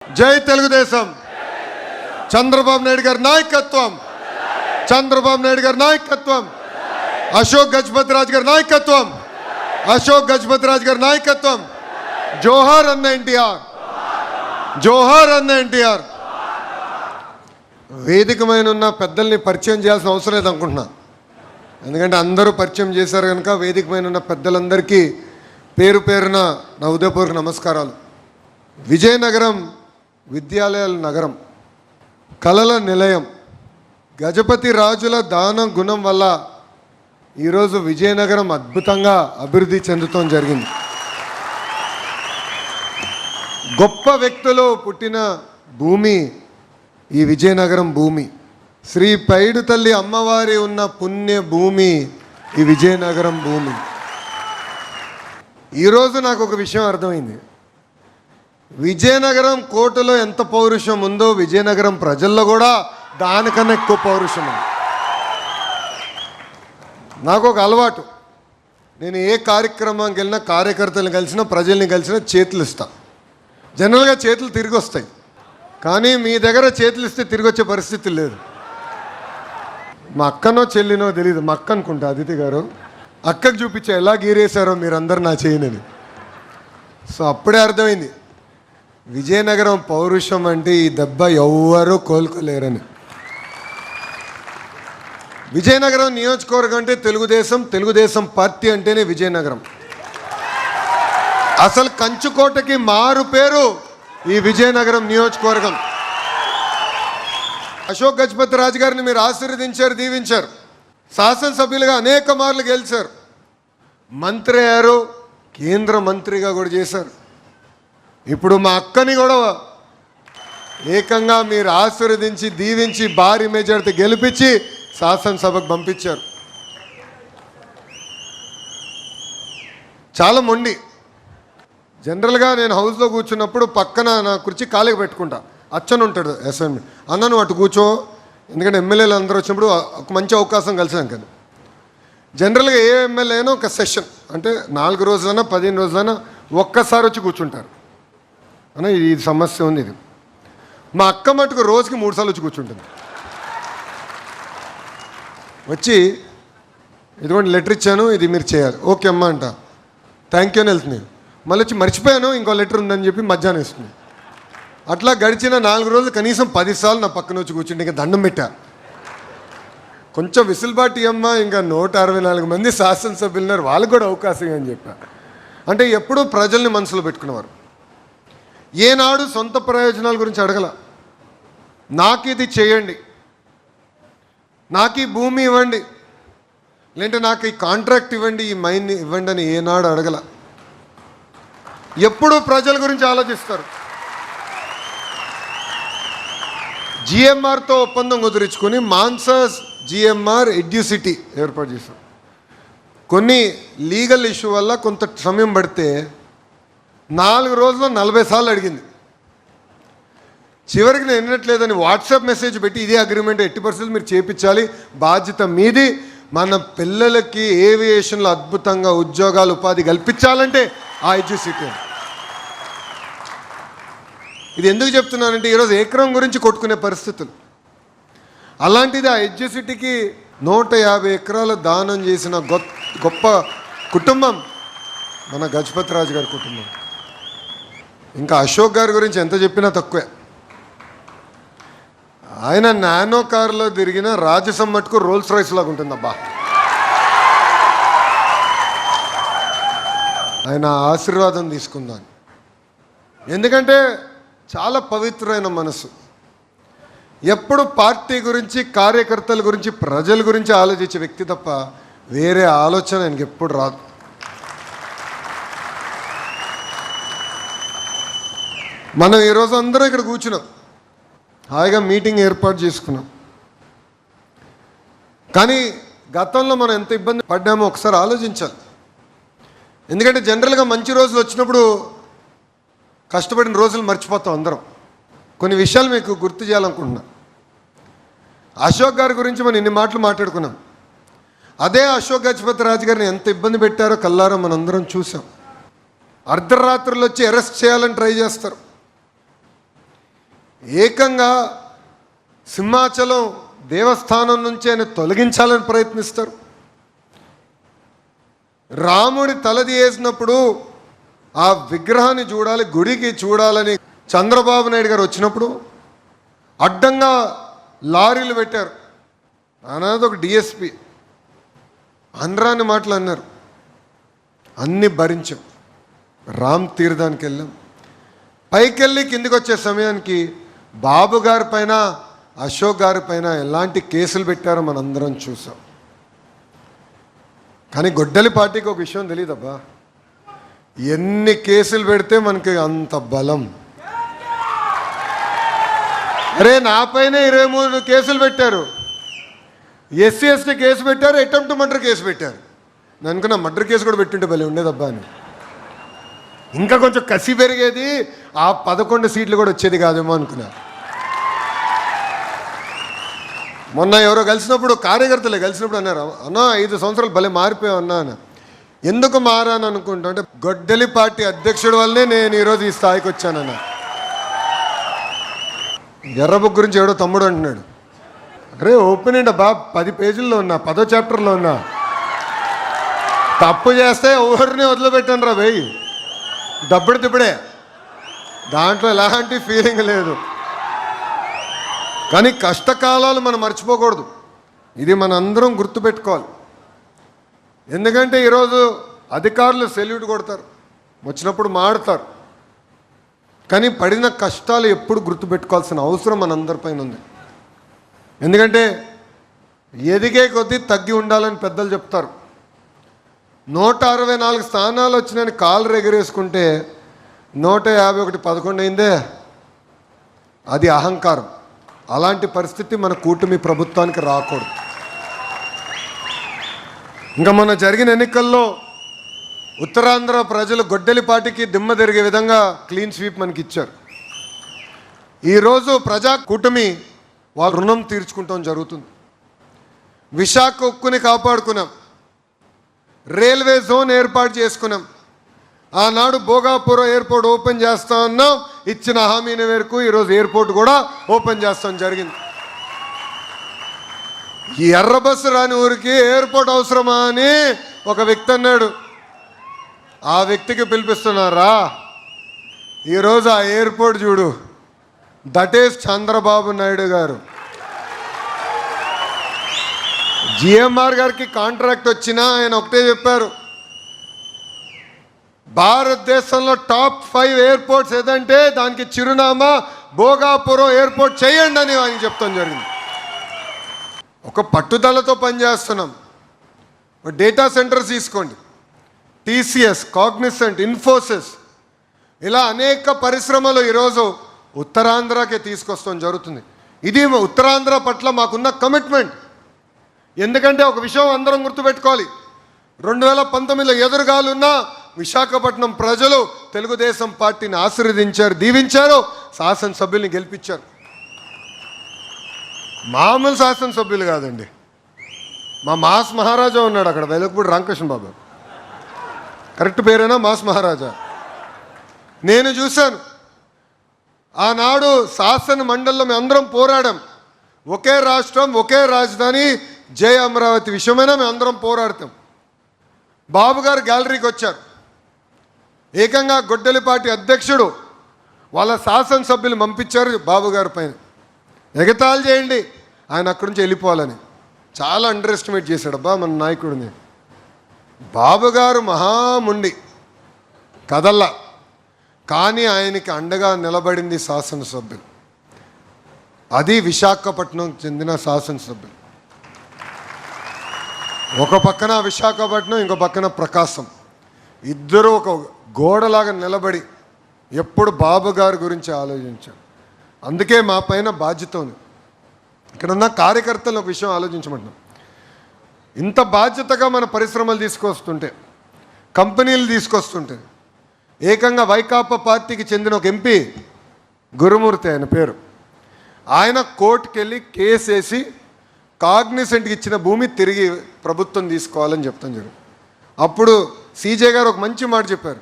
జై తెలుగుదేశం. చంద్రబాబు నాయుడు గారి నాయకత్వం, చంద్రబాబు నాయుడు గారి నాయకత్వం, అశోక్ గజపతి రాజు గారి నాయకత్వం, అశోక్ గజపతి రాజు గారి నాయకత్వం. జోహార్ అన్న ఎన్టీఆర్, జోహార్ అన్న ఎన్టీఆర్. వేదికమైన ఉన్న పెద్దల్ని పరిచయం చేయాల్సిన అవసరం లేదు అనుకుంటున్నా, ఎందుకంటే అందరూ పరిచయం చేశారు కనుక వేదికమైన ఉన్న పెద్దలందరికీ పేరు పేరున నా ఉదయపూర్వక నమస్కారాలు. విజయనగరం విద్యాలయాల నగరం, కళల నిలయం, గజపతి రాజుల దాన గుణం వల్ల ఈరోజు విజయనగరం అద్భుతంగా అభివృద్ధి చెందుతూ జరిగింది. గొప్ప వ్యక్తులు పుట్టిన భూమి ఈ విజయనగరం భూమి. శ్రీ పైడు తల్లి అమ్మవారి ఉన్న పుణ్య భూమి ఈ విజయనగరం భూమి. ఈరోజు నాకు ఒక విషయం అర్థమైంది. విజయనగరం కోటలో ఎంత పౌరుషం ఉందో విజయనగరం ప్రజల్లో కూడా దానికన్నా ఎక్కువ పౌరుషం ఉంది. నాకు ఒక అలవాటు, నేను ఏ కార్యక్రమానికి వెళ్ళినా కార్యకర్తలను కలిసినా ప్రజల్ని కలిసినా చేతులు ఇస్తా. జనరల్గా చేతులు తిరిగి వస్తాయి, కానీ మీ దగ్గర చేతులు ఇస్తే తిరిగి వచ్చే పరిస్థితి లేదు. మా అక్కనో చెల్లినో తెలియదు, మా అక్క అనుకుంటా అదితి గారు, అక్కకు చూపించా ఎలా గీరేశారో మీరందరూ నా చేయనని. సో అప్పుడే అర్థమైంది విజయనగరం పౌరుషం అంటే ఈ దెబ్బ ఎవ్వరూ కోలుకోలేరని. విజయనగరం నియోజకవర్గం అంటే తెలుగుదేశం, తెలుగుదేశం పార్టీ అంటేనే విజయనగరం. అసలు కంచుకోటకి మారు పేరు ఈ విజయనగరం నియోజకవర్గం. అశోక్ గజపతి రాజు గారిని మీరు ఆశీర్వదించారు, దీవించారు. శాసనసభ్యులుగా అనేక మార్లు గెలిచారు, మంత్రి అయ్యారు, కేంద్ర మంత్రిగా కూడా చేశారు. ఇప్పుడు మా అక్కని కూడా ఏకంగా మీరు ఆశీర్వదించి దీవించి భారీ మెజార్టీ గెలిపించి శాసనసభకు పంపించారు. చాలా మొండి. జనరల్గా నేను హౌస్లో కూర్చున్నప్పుడు పక్కన నా కుర్చీ ఖాళీగా పెట్టుకుంటా, అచ్చను ఉంటాడు అసైన్మెంట్, అన్న నువ్వు అటు కూర్చో, ఎందుకంటే ఎమ్మెల్యేలు అందరూ వచ్చినప్పుడు ఒక మంచి అవకాశం కలిసాం కదా. జనరల్గా ఏ ఎమ్మెల్యే అయినా ఒక సెషన్ అంటే 4 రోజులైనా 15 రోజులైనా ఒక్కసారి వచ్చి కూర్చుంటారు అన్న, ఈ సమస్య ఉంది ఇది. మా అక్క మటుకు రోజుకి 3 సార్లు వచ్చి కూర్చుంటుంది. వచ్చి ఇదిగోండి లెటర్ ఇచ్చాను, ఇది మీరు చేయాలి, ఓకే అమ్మ అంట, థ్యాంక్ యూ అని వెళ్తుంది. మళ్ళీ వచ్చి మర్చిపోయాను ఇంకో లెటర్ ఉందని చెప్పి మధ్యాహ్నం ఇస్తుంది. అట్లా గడిచిన 4 రోజులు కనీసం 10 సార్లు నా పక్కన వచ్చి కూర్చుంటే ఇంకా దండం పెట్టా. కొంచెం విసులుబాటు అమ్మ, ఇంకా 164 మంది శాసనసభ్యులున్నారు, వాళ్ళకు కూడా అవకాశం అని చెప్పా. అంటే ఎప్పుడూ ప్రజల్ని మనసులో పెట్టుకునేవారు. ఏనాడు సొంత ప్రయోజనాల గురించి అడగల. నాకు ఇది చేయండి, నాకు ఈ భూమి ఇవ్వండి, లేదంటే నాకు ఈ కాంట్రాక్ట్ ఇవ్వండి, ఈ మైన్ ఇవ్వండి అని ఏనాడు అడగల. ఎప్పుడూ ప్రజల గురించి ఆలోచిస్తారు. జిఎంఆర్తో ఒప్పందం కుదుర్చుకొని మాన్సాస్ జిఎంఆర్ ఎడ్యూసిటీ ఏర్పాటు చేశాం. కొన్ని లీగల్ ఇష్యూ వల్ల కొంత సమయం పడితే 4 రోజుల్లో 40 సార్లు అడిగింది. చివరికి నేను వినట్లేదని వాట్సాప్ మెసేజ్ పెట్టి ఇదే అగ్రిమెంట్ 80% మీరు చేయించాలి, బాధ్యత మీది, మన పిల్లలకి ఏవియేషన్లో అద్భుతంగా ఉద్యోగాలు ఉపాధి కల్పించాలంటే ఆ ఎడ్యుసిటీ. ఇది ఎందుకు చెప్తున్నానంటే ఈరోజు ఏక్రం గురించి కొట్టుకునే పరిస్థితులు. అలాంటిది ఆ ఎడ్యుసిటీకి 150 ఎకరాలు దానం చేసిన గొప్ప కుటుంబం మన గజపతి రాజు గారి కుటుంబం. ఇంకా అశోక్ గారి గురించి ఎంత చెప్పినా తక్కువే. ఆయన నానో కారులో తిరిగిన రాజసం మట్టుకు రోల్స్ రాయ్స్ లాగా ఉంటుంది అబ్బా. ఆయన ఆశీర్వాదం తీసుకుందాం, ఎందుకంటే చాలా పవిత్రమైన మనసు. ఎప్పుడు పార్టీ గురించి, కార్యకర్తల గురించి, ప్రజల గురించి ఆలోచించే వ్యక్తి తప్ప వేరే ఆలోచన ఆయనకి ఎప్పుడు రాదు. మనం ఈరోజు అందరం ఇక్కడ కూర్చున్నాం, హాయిగా మీటింగ్ ఏర్పాటు చేసుకున్నాం. కానీ గతంలో మనం ఎంత ఇబ్బంది పడ్డామో ఒకసారి ఆలోచించాలి. ఎందుకంటే జనరల్గా మంచి రోజులు వచ్చినప్పుడు కష్టపడిన రోజులు మర్చిపోతాం అందరం. కొన్ని విషయాలు మీకు గుర్తు చేయాలనుకుంటున్నా. అశోక్ గారి గురించి మనం ఇన్ని మాటలు మాట్లాడుకున్నాం. అదే అశోక్ గజపతి రాజు గారిని ఎంత ఇబ్బంది పెట్టారో కల్లారో మనందరం చూసాం. అర్ధరాత్రులు వచ్చి అరెస్ట్ చేయాలని ట్రై చేస్తారు. ఏకంగా సింహాచలం దేవస్థానం నుంచి ఆయన తొలగించాలని ప్రయత్నిస్తారు. రాముడి తలది వేసినప్పుడు ఆ విగ్రహాన్ని చూడాలి, గుడికి చూడాలని చంద్రబాబు నాయుడు గారు వచ్చినప్పుడు అడ్డంగా లారీలు పెట్టారు. అన్నది ఒక డిఎస్పి అనరాని మాటలు అన్నారు. అన్నీ భరించాం. రామ్ తీర్థానికి వెళ్ళాం. పైకి వెళ్ళి కిందికి వచ్చే సమయానికి బాబు గారి పైన, అశోక్ గారి పైన ఎలాంటి కేసులు పెట్టారో మనందరం చూసాం. కానీ గొడ్డలి పార్టీకి ఒక విషయం తెలియదబ్బా, ఎన్ని కేసులు పెడితే మనకి అంత బలం. అరే నా పైన 23 కేసులు పెట్టారు, ఎస్సీ ఎస్టీ కేసు పెట్టారు, అటెంప్ట్ మర్డర్ కేసు పెట్టారు. నేను అనుకున్నా మర్డర్ కేసు కూడా పెట్టుంటే భలే ఉండేదబ్బా అని. ఇంకా కొంచెం కసి పెరిగేది, ఆ 11 సీట్లు కూడా వచ్చేది కాదేమో అనుకున్నా. మొన్న ఎవరో కలిసినప్పుడు, కార్యకర్తలే కలిసినప్పుడు అన్నారు, అన్నా 5 సంవత్సరాలు భలే మారిపోయావు అన్నా అని. ఎందుకు మారాను అనుకుంటా అంటే గొడ్డలి పార్టీ అధ్యక్షుడి వల్లనే నేను ఈరోజు ఈ స్థాయికి వచ్చానన్న. ఎర్రబుక్ గురించి ఎవడో తమ్ముడు అంటున్నాడు. అరే ఓపెన్ అండి బా, 10 పేజీల్లో ఉన్నా, 10వ చాప్టర్లో ఉన్నా. తప్పు చేస్తే ఎవరిని వదిలిపెట్టాను రా భయ్, దబ్బడి తిప్పుడే, దాంట్లో ఎలాంటి ఫీలింగ్ లేదు. కానీ కష్టకాలాలు మనం మర్చిపోకూడదు, ఇది మన అందరం గుర్తుపెట్టుకోవాలి. ఎందుకంటే ఈరోజు అధికారులు సెల్యూట్ కొడతారు, వచ్చినప్పుడు మాడతారు, కానీ పడిన కష్టాలు ఎప్పుడు గుర్తుపెట్టుకోవాల్సిన అవసరం మనందరిపైన ఉంది. ఎందుకంటే ఎదిగే కొద్దీ తగ్గి ఉండాలని పెద్దలు చెప్తారు. 164 స్థానాలు వచ్చినాయని కాళ్ళు ఎగరేసుకుంటే 151 11 అయిందే, అది అహంకారం. అలాంటి పరిస్థితి మన కూటమి ప్రభుత్వానికి రాకూడదు. ఇంకా మొన్న జరిగిన ఎన్నికల్లో ఉత్తరాంధ్ర ప్రజలు గొడ్డలిపాటికి దిమ్మ తిరిగే విధంగా క్లీన్ స్వీప్ మనకి ఇచ్చారు. ఈరోజు ప్రజా కూటమి వాళ్ళ రుణం తీర్చుకుంటాం జరుగుతుంది. విశాఖ ఉక్కుని కాపాడుకున్నాం, రైల్వే జోన్ ఏర్పాటు చేసుకున్నాం, ఆనాడు భోగాపురం ఎయిర్పోర్ట్ ఓపెన్ చేస్తా ఉన్నాం, ఇచ్చిన హామీని మేరకు ఈరోజు ఎయిర్పోర్ట్ కూడా ఓపెన్ చేస్తాం జరిగింది. ఈ ఎర్ర బస్సు రాని ఊరికి ఎయిర్పోర్ట్ అవసరమా అని ఒక వ్యక్తి అన్నాడు. ఆ వ్యక్తికి పిలిపిస్తున్నారా, ఈరోజు ఆ ఎయిర్పోర్ట్ చూడు, దట్ ఈస్ చంద్రబాబు నాయుడు గారు. జిఎంఆర్ గారికి కాంట్రాక్ట్ వచ్చినా ఆయన ఒకటే చెప్పారు, భారతదేశంలో టాప్ 5 ఎయిర్పోర్ట్స్ ఏదంటే దానికి చిరునామా భోగాపురం ఎయిర్పోర్ట్ చేయండి అని ఆయన చెప్తాం జరిగింది. ఒక పట్టుదలతో పనిచేస్తున్నాం. డేటా సెంటర్స్ తీసుకోండి, టీసీఎస్, కాగ్నిసెంట్, ఇన్ఫోసిస్, ఇలా అనేక పరిశ్రమలు ఈరోజు ఉత్తరాంధ్రకే తీసుకొస్తాం జరుగుతుంది. ఇది ఉత్తరాంధ్ర పట్ల మాకున్న కమిట్మెంట్. ఎందుకంటే ఒక విషయం అందరం గుర్తుపెట్టుకోవాలి, 2019లో ఎదురుగాలున్న విశాఖపట్నం ప్రజలు తెలుగుదేశం పార్టీని ఆశీర్వదించారు, దీవించారు, శాసనసభ్యుల్ని గెలిపించారు. మామూలు శాసనసభ్యులు కాదండి, మా మాస్ మహారాజా ఉన్నాడు అక్కడ, వెలగపూడి రామకృష్ణ బాబు, కరెక్ట్ పేరేనా మాస్ మహారాజా. నేను చూశాను ఆనాడు శాసన మండలిలో మేము అందరం పోరాడాం, ఒకే రాష్ట్రం ఒకే రాజధాని జై అమరావతి విషయమైనా మేము అందరం పోరాడతాం. బాబు గారు గ్యాలరీకి వచ్చారు, ఏకంగా గొడ్డలిపాటి అధ్యక్షుడు వాళ్ళ శాసనసభ్యులు పంపించారు బాబు గారి పైన, ఎగతాళి చేయండి ఆయన అక్కడి నుంచి వెళ్ళిపోవాలని. చాలా అండర్ ఎస్టిమేట్ చేశాడబ్బా మన నాయకుడిని. బాబు గారు మహాముండి కదల్లా, కానీ ఆయనకి అండగా నిలబడింది శాసనసభ్యులు, అది విశాఖపట్నం చెందిన శాసనసభ్యులు. ఒక పక్కన విశాఖపట్నం, ఇంకో పక్కన ప్రకాశం, ఇద్దరు ఒక గోడలాగా నిలబడి ఎప్పుడు బాబు గారి గురించి ఆలోచించారు. అందుకే మా పైన బాధ్యత ఉంది. ఇక్కడ ఉన్న కార్యకర్తలు ఒక విషయం ఆలోచించమంటున్నాం, ఇంత బాధ్యతగా మన పరిశ్రమలు తీసుకొస్తుంటే, కంపెనీలు తీసుకొస్తుంటే, ఏకంగా వైకాపా పార్టీకి చెందిన ఒక ఎంపీ గురుమూర్తి ఆయన పేరు, ఆయన కోర్టుకు వెళ్ళి కేసు వేసి కాగ్నిసెంట్కి ఇచ్చిన భూమి తిరిగి ప్రభుత్వం తీసుకోవాలని చెప్తాం జరిగింది. అప్పుడు సీజే గారు ఒక మంచి మాట చెప్పారు,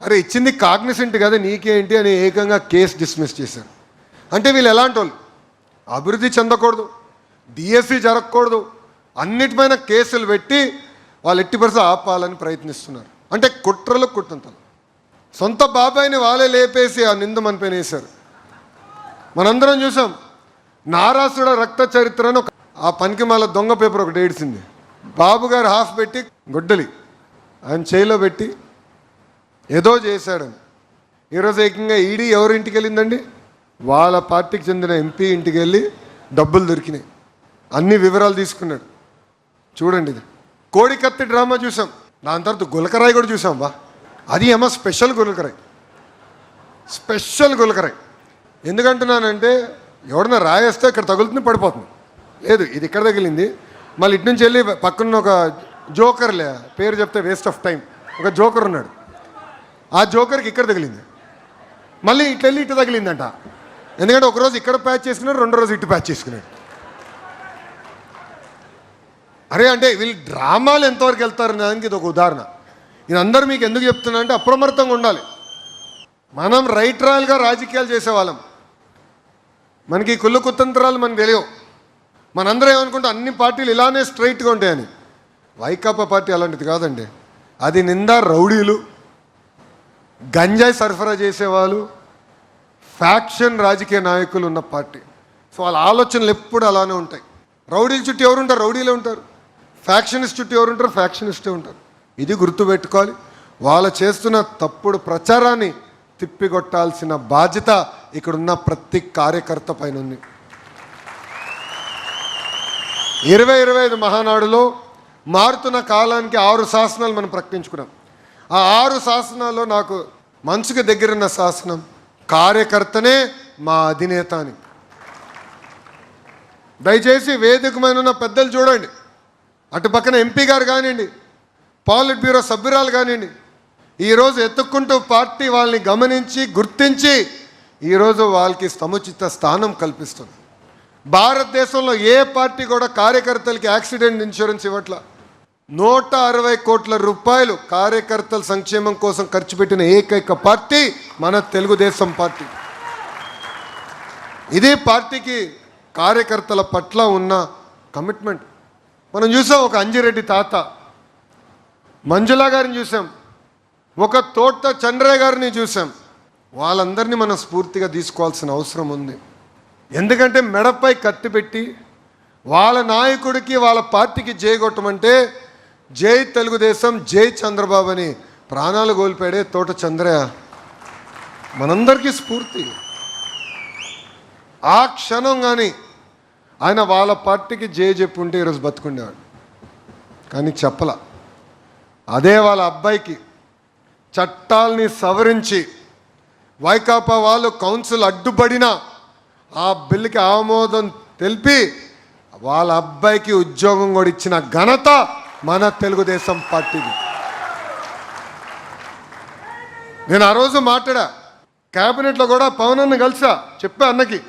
అరే ఇచ్చింది కాగ్నిసెంట్ కదా నీకేంటి అని ఏకంగా కేసు డిస్మిస్ చేశారు. అంటే వీళ్ళు ఎలాంటి వాళ్ళు? అభివృద్ధి చెందకూడదు, డిఎస్సి జరగకూడదు, అన్నిటిపైన కేసులు పెట్టి వాళ్ళు ఎట్టి పరిస్థితి ఆపాలని ప్రయత్నిస్తున్నారు. అంటే కుట్రలు కుట్రంతలు. సొంత బాబాయిని వాళ్ళే లేపేసి ఆ నింద మన పైన వేశారు. మనందరం చూసాం. నారాసుడ రక్త చరిత్రను ఆ పనికిమాల దొంగ పేపర్ ఒకటి ఏడిసింది. బాబు గారు హాఫ్ పెట్టి గొడ్డలి ఆయన చేయిలో పెట్టి ఏదో చేశాడని. ఈరోజు ఏకంగా ఈడీ ఎవరి ఇంటికి వెళ్ళిందండి? వాళ్ళ పార్టీకి చెందిన ఎంపీ ఇంటికి వెళ్ళి డబ్బులు దొరికినాయి. అన్ని వివరాలు తీసుకున్నాడు. చూడండి, ఇది కోడికత్తి డ్రామా చూసాం. దాని తర్వాత గులకరాయి కూడా చూసాం. అది ఏమో స్పెషల్ గులకరాయి, స్పెషల్ గులకరాయి. ఎందుకంటున్నానంటే ఎవడన్నా రాయేస్తే ఇక్కడ తగులుతుంది, పడిపోతుంది. లేదు, ఇది ఇక్కడ తగిలింది. మళ్ళీ ఇటు నుంచి వెళ్ళి పక్కన ఒక జోకర్లే, పేరు చెప్తే వేస్ట్ ఆఫ్ టైం, ఒక జోకర్ ఉన్నాడు. ఆ జోకర్కి ఇక్కడ తగిలింది, మళ్ళీ ఇటు వెళ్ళి ఇటు తగిలిందంట. ఎందుకంటే ఒకరోజు ఇక్కడ ప్యాచ్ చేసుకున్నాడు, రెండో రోజు ఇటు ప్యాచ్ చేసుకున్నాడు. అరే అంటే వీళ్ళు డ్రామాలు ఎంతవరకు వెళ్తారు దానికి ఇది ఒక ఉదాహరణ. ఇది అందరూ మీకు ఎందుకు చెప్తున్నా అంటే అప్రమత్తంగా ఉండాలి. మనం రైట్ రాయల్గా రాజకీయాలు చేసేవాళ్ళం. మనకి కుళ్ళు కుతంత్రాలు మనకు తెలియవు. మనందరం ఏమనుకుంటే అన్ని పార్టీలు ఇలానే స్ట్రైట్గా ఉంటాయని. వైకాపా పార్టీ అలాంటిది కాదండి. అది నిండా రౌడీలు, గంజాయి సరఫరా చేసేవాళ్ళు, ఫ్యాక్షన్ రాజకీయ నాయకులు ఉన్న పార్టీ. సో వాళ్ళ ఆలోచనలు ఎప్పుడు అలానే ఉంటాయి. రౌడీల చుట్టూ ఎవరు ఉంటారు? రౌడీలే ఉంటారు. ఫ్యాక్షనిస్ట్ చుట్టూ ఎవరు ఉంటారు? ఫ్యాక్షనిస్టే ఉంటారు. ఇది గుర్తుపెట్టుకోవాలి. వాళ్ళు చేస్తున్న తప్పుడు ప్రచారాన్ని తిప్పికొట్టాల్సిన బాధ్యత ఇక్కడున్న ప్రతి కార్యకర్త పైన ఉంది. 2025 మహానాడులో మారుతున్న కాలానికి 6 శాసనాలు మనం ప్రకటించుకున్నాం. ఆ 6 శాసనాల్లో నాకు మనసుకు దగ్గరున్న శాసనం కార్యకర్తనే మా అధినేత అని. దయచేసి వేదిక మీద ఉన్న పెద్దలు చూడండి. అటు పక్కన ఎంపీ గారు కానివ్వండి, పాలిట్ బ్యూరో సభ్యురాలు కానివ్వండి, ఈరోజు ఎత్తుక్కుంటూ పార్టీ వాళ్ళని గమనించి గుర్తించి ఈరోజు వాళ్ళకి సముచిత స్థానం కల్పిస్తుంది. భారతదేశంలో ఏ పార్టీ కూడా కార్యకర్తలకి యాక్సిడెంట్ ఇన్సూరెన్స్ ఇవ్వట్ల. 160 కోట్ల రూపాయలు కార్యకర్తల సంక్షేమం కోసం ఖర్చు పెట్టిన ఏకైక పార్టీ మన తెలుగుదేశం పార్టీ. ఇదే పార్టీకి కార్యకర్తల పట్ల ఉన్న కమిట్మెంట్. మనం చూసాం, ఒక అంజిరెడ్డి తాత, మంజులా గారిని చూసాం, ఒక తోట చంద్రయ్య గారిని చూసాం. వాళ్ళందరినీ మనం స్ఫూర్తిగా తీసుకోవాల్సిన అవసరం ఉంది. ఎందుకంటే మెడపై కత్తి పెట్టి వాళ్ళ నాయకుడికి వాళ్ళ పార్టీకి జై కొట్టమంటే జై తెలుగుదేశం, జై చంద్రబాబు అని ప్రాణాలు కోల్పోయాడే తోట చంద్రయ్య మనందరికీ స్ఫూర్తి. ఆ క్షణం కానీ ఆయన వాళ్ళ పార్టీకి జై చెప్పుంటే ఈరోజు బతుకుండేవాడు. కానీ చెప్పలా. అదే వాళ్ళ అబ్బాయికి చట్టాల్ని సవరించి వైకాపా వాళ్ళు కౌన్సిల్ అడ్డుపడినా ఆ బిల్లుకి ఆమోదం తెలిపి వాళ్ళ అబ్బాయికి ఉద్యోగం కూడా ఇచ్చిన ఘనత మన తెలుగుదేశం పార్టీది. నేను ఆ రోజు మాట్లాడా, క్యాబినెట్లో కూడా పవన్ అన్న కలిసా, చెప్పా అన్నకి,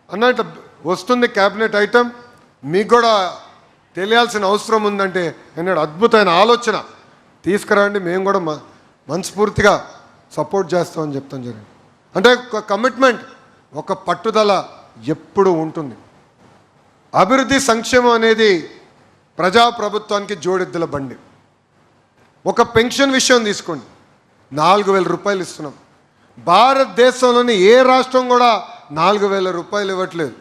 అన్న ఇట్లా వస్తుంది క్యాబినెట్ ఐటమ్, మీకు కూడా తెలియాల్సిన అవసరం ఉందంటే అన్నాడు. అద్భుతమైన ఆలోచన, తీసుకురండి, మేము కూడా మనస్ఫూర్తిగా సపోర్ట్ చేస్తామని చెప్తాం జరిగింది. అంటే ఒక కమిట్మెంట్, ఒక పట్టుదల ఎప్పుడు ఉంటుంది. అభివృద్ధి సంక్షేమం అనేది ప్రజాప్రభుత్వానికి జోడెద్దుల బండి. ఒక పెన్షన్ విషయం తీసుకోండి, 4,000 రూపాయలు ఇస్తున్నాం. భారతదేశంలోని ఏ రాష్ట్రం కూడా 4,000 రూపాయలు ఇవ్వట్లేదు,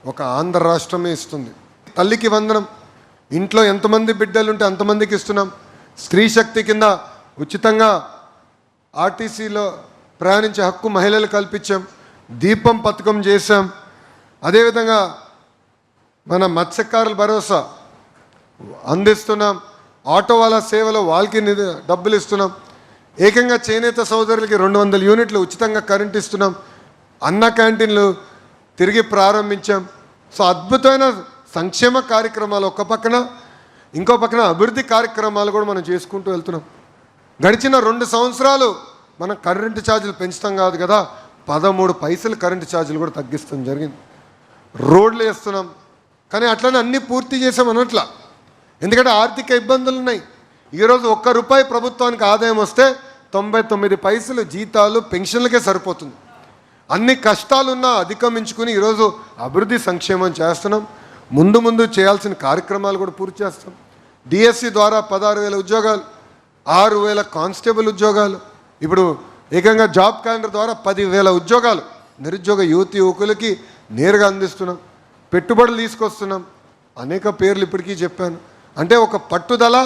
ఒక ఆంధ్ర రాష్ట్రమే ఇస్తుంది. తల్లికి వందనం, ఇంట్లో ఎంతమంది బిడ్డలు ఉంటే అంతమందికి ఇస్తున్నాం. స్త్రీ శక్తి కింద ఉచితంగా ఆర్టీసీలో ప్రయాణించే హక్కు మహిళలు కల్పించాం. దీపం పథకం చేశాం. అదేవిధంగా మన మత్స్యకారుల భరోసా అందిస్తున్నాం. ఆటో వాళ్ళ సేవలో వాళ్ళకి డబ్బులు ఇస్తున్నాం. ఏకంగా చేనేత సోదరులకి 200 యూనిట్లు ఉచితంగా కరెంట్ ఇస్తున్నాం. అన్న క్యాంటీన్లు తిరిగి ప్రారంభించాం. సో అద్భుతమైన సంక్షేమ కార్యక్రమాలు ఒక పక్కన, ఇంకో పక్కన అభివృద్ధి కార్యక్రమాలు కూడా మనం చేసుకుంటూ వెళ్తున్నాం. గడిచిన 2 సంవత్సరాలు మనం కరెంటు ఛార్జీలు పెంచుతాం కాదు కదా, 13 పైసలు కరెంటు ఛార్జీలు కూడా తగ్గిస్తాం జరిగింది. రోడ్లు వేస్తున్నాం. కానీ అట్లనే అన్నీ పూర్తి చేసాం అనట్లా, ఎందుకంటే ఆర్థిక ఇబ్బందులు ఉన్నాయి. ఈరోజు ₹1 ప్రభుత్వానికి ఆదాయం వస్తే 99 పైసలు జీతాలు పెన్షన్లకే సరిపోతుంది. అన్ని కష్టాలున్నా అధిగమించుకుని ఈరోజు అభివృద్ధి సంక్షేమం చేస్తున్నాం. ముందు ముందు చేయాల్సిన కార్యక్రమాలు కూడా పూర్తి చేస్తాం. డిఎస్సి ద్వారా 16,000 ఉద్యోగాలు, 6,000 కానిస్టేబుల్ ఉద్యోగాలు, ఇప్పుడు ఏకంగా జాబ్ క్యాలెండర్ ద్వారా 10,000 ఉద్యోగాలు నిరుద్యోగ యువకులకి నేరుగా అందిస్తున్నాం. పెట్టుబడులు తీసుకొస్తున్నాం. అనేక పేర్లు ఇప్పటికీ చెప్పాను. అంటే ఒక పట్టుదల,